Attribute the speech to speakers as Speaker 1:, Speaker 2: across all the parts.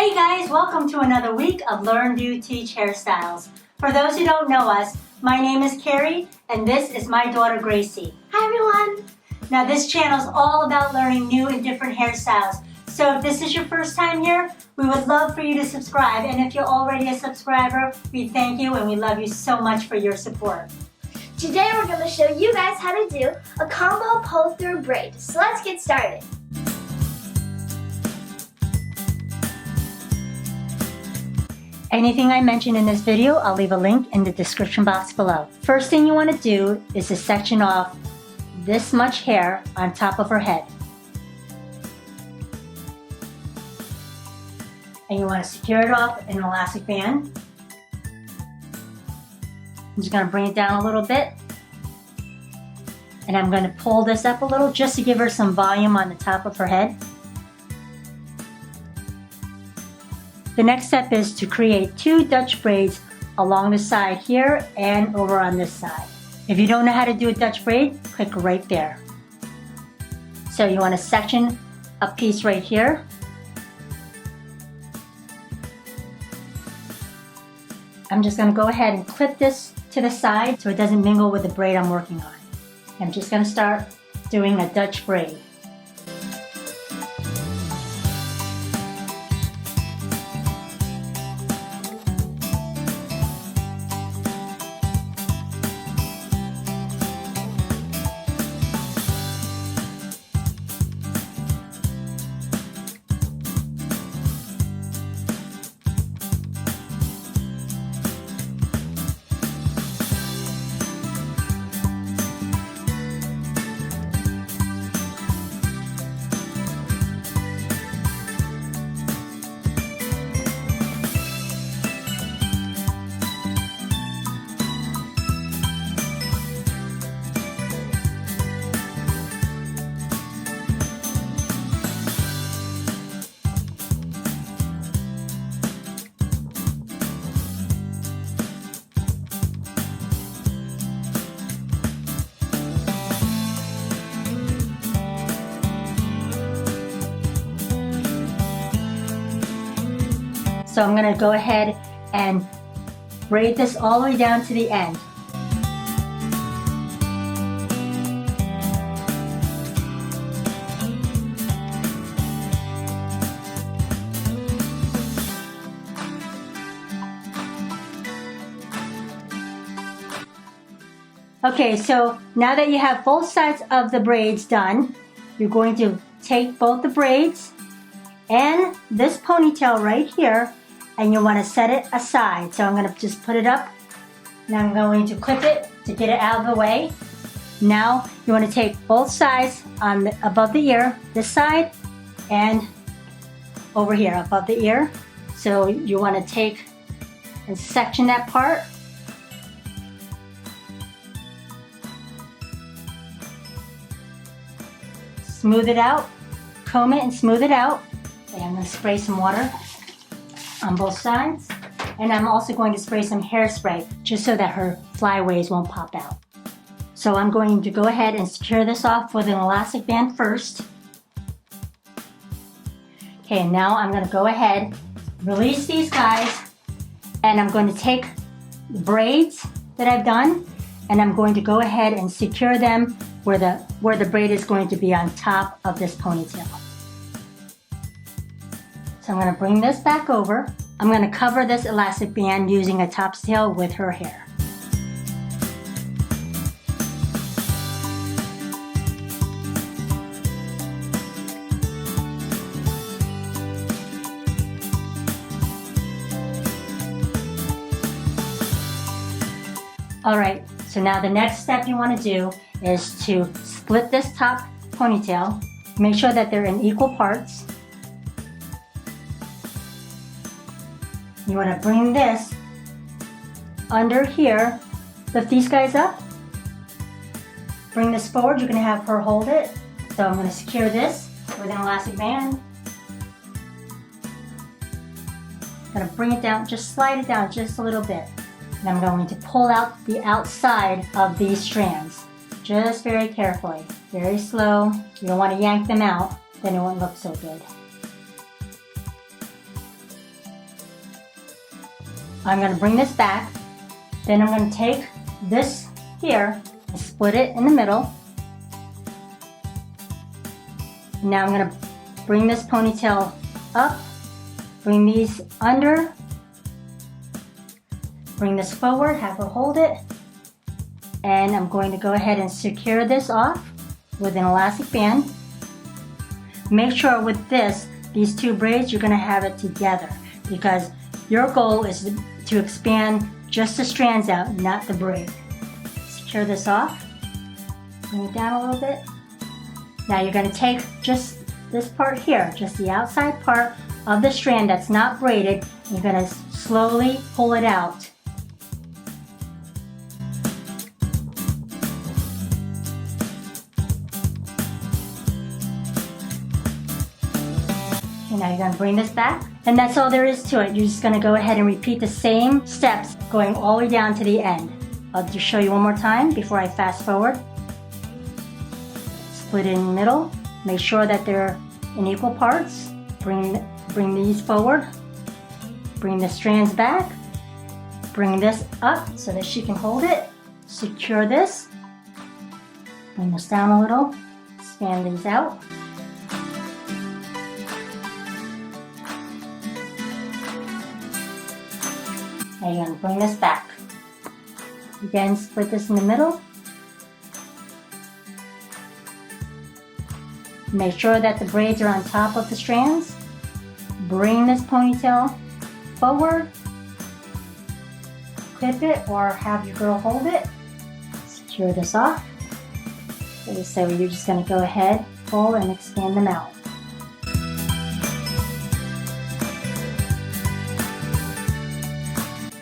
Speaker 1: Hey guys, welcome to another week of Learn, Do, Teach Hairstyles. For those who don't know us, my name is Carrie and this is my daughter Gracie.
Speaker 2: Hi everyone!
Speaker 1: Now this channel is all about learning new and different hairstyles. So if this is your first time here, we would love for you to subscribe, and if you're already a subscriber, we thank you and we love you so much for your support.
Speaker 2: Today we're going to show you guys how to do a combo pull-through braid. So let's get started.
Speaker 1: Anything I mention in this video, I'll leave a link in the description box below. First thing you want to do is to section off this much hair on top of her head. And you want to secure it off in an elastic band. I'm just going to bring it down a little bit. And I'm going to pull this up a little just to give her some volume on the top of her head. The next step is to create 2 Dutch braids along the side here and over on this side. If you don't know how to do a Dutch braid, click right there. So you want to section a piece right here. I'm just going to go ahead and clip this to the side so it doesn't mingle with the braid I'm working on. I'm just going to start doing a Dutch braid. So I'm going to go ahead and braid this all the way down to the end. Okay, so now that you have both sides of the braids done, you're going to take both the braids and this ponytail right here, and you want to set it aside. So I'm going to just put it up, and I'm going to clip it to get it out of the way. Now you want to take both sides on above the ear, this side and over here above the ear. So you want to take and section that part. Smooth it out, comb it and smooth it out. Okay, I'm going to spray some water on both sides, and I'm also going to spray some hairspray just so that her flyaways won't pop out. So I'm going to go ahead and secure this off with an elastic band first. Okay, now I'm going to go ahead, release these guys, and I'm going to take the braids that I've done, and I'm going to go ahead and secure them where the braid is going to be on top of this ponytail. So I'm going to bring this back over. I'm going to cover this elastic band using a top tail with her hair. Alright, so now the next step you want to do is to split this top ponytail. Make sure that they're in equal parts. You want to bring this under here, lift these guys up, bring this forward. You're going to have her hold it. So I'm going to secure this with an elastic band. I'm going to bring it down, just slide it down just a little bit. And I'm going to pull out the outside of these strands, just very carefully, very slow. You don't want to yank them out, then it won't look so good. I'm going to bring this back. Then I'm going to take this here and split it in the middle. Now I'm going to bring this ponytail up, bring these under, bring this forward, have her hold it, and I'm going to go ahead and secure this off with an elastic band. Make sure with this, these two braids, you're going to have it together because your goal is to expand just the strands out, not the braid. Secure this off, bring it down a little bit. Now you're going to take just this part here, just the outside part of the strand that's not braided, and you're going to slowly pull it out. And now you're going to bring this back, and that's all there is to it. You're just going to go ahead and repeat the same steps going all the way down to the end. I'll just show you one more time before I fast forward. Split it in the middle. Make sure that they're in equal parts. Bring these forward. Bring the strands back. Bring this up so that she can hold it. Secure this. Bring this down a little. Expand these out. Now you're going to bring this back. Again, split this in the middle. Make sure that the braids are on top of the strands. Bring this ponytail forward. Clip it or have your girl hold it. Secure this off. Okay, so you're just going to go ahead, pull, and expand them out.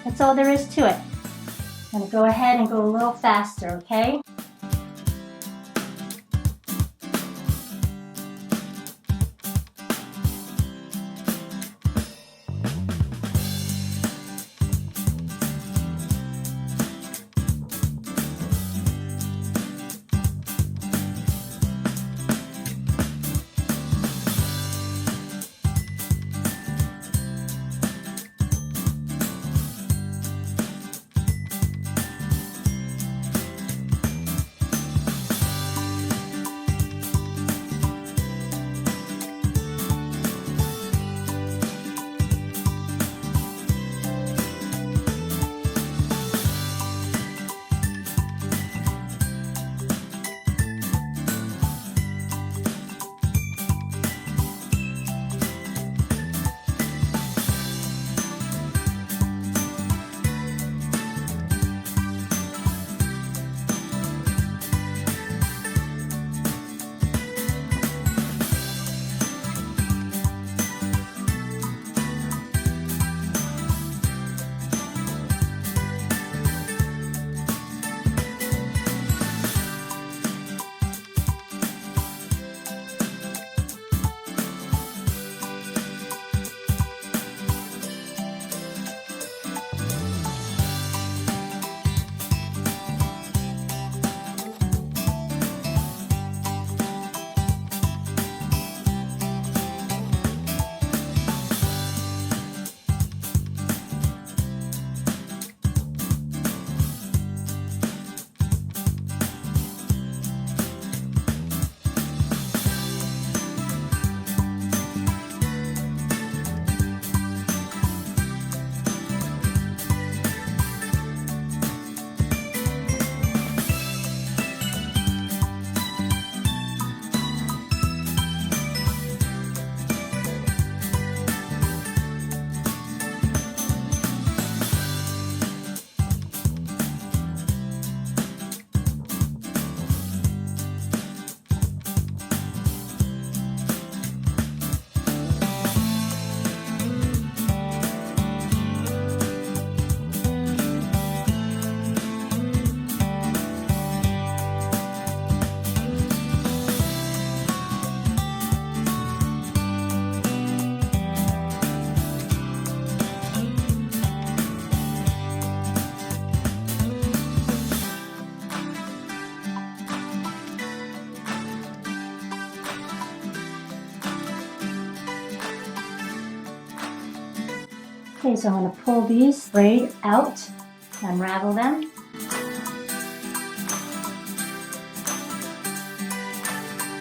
Speaker 1: That's all there is to it. I'm going to go ahead and go a little faster, okay? Okay, so I'm going to pull these braid out, unravel them.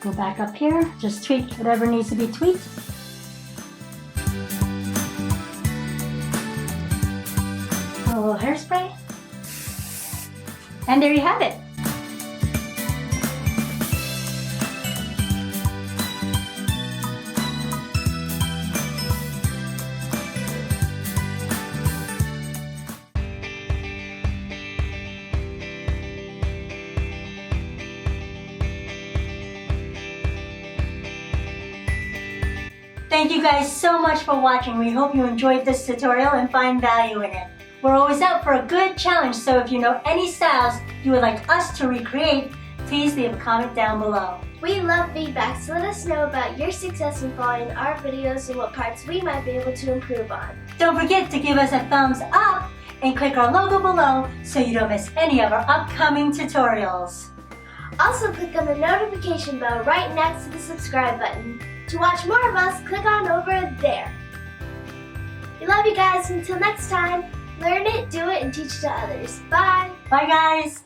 Speaker 1: Go back up here, just tweak whatever needs to be tweaked. A little hairspray. And there you have it. Thank you guys so much for watching. We hope you enjoyed this tutorial and find value in it. We're always out for a good challenge, so if you know any styles you would like us to recreate, please leave a comment down below.
Speaker 2: We love feedback, so let us know about your success in following our videos and what parts we might be able to improve on.
Speaker 1: Don't forget to give us a thumbs up and click our logo below so you don't miss any of our upcoming tutorials.
Speaker 2: Also click on the notification bell right next to the subscribe button. To watch more of us, click on over there. We love you guys. Until next time, learn it, do it, and teach it to others. Bye!
Speaker 1: Bye guys!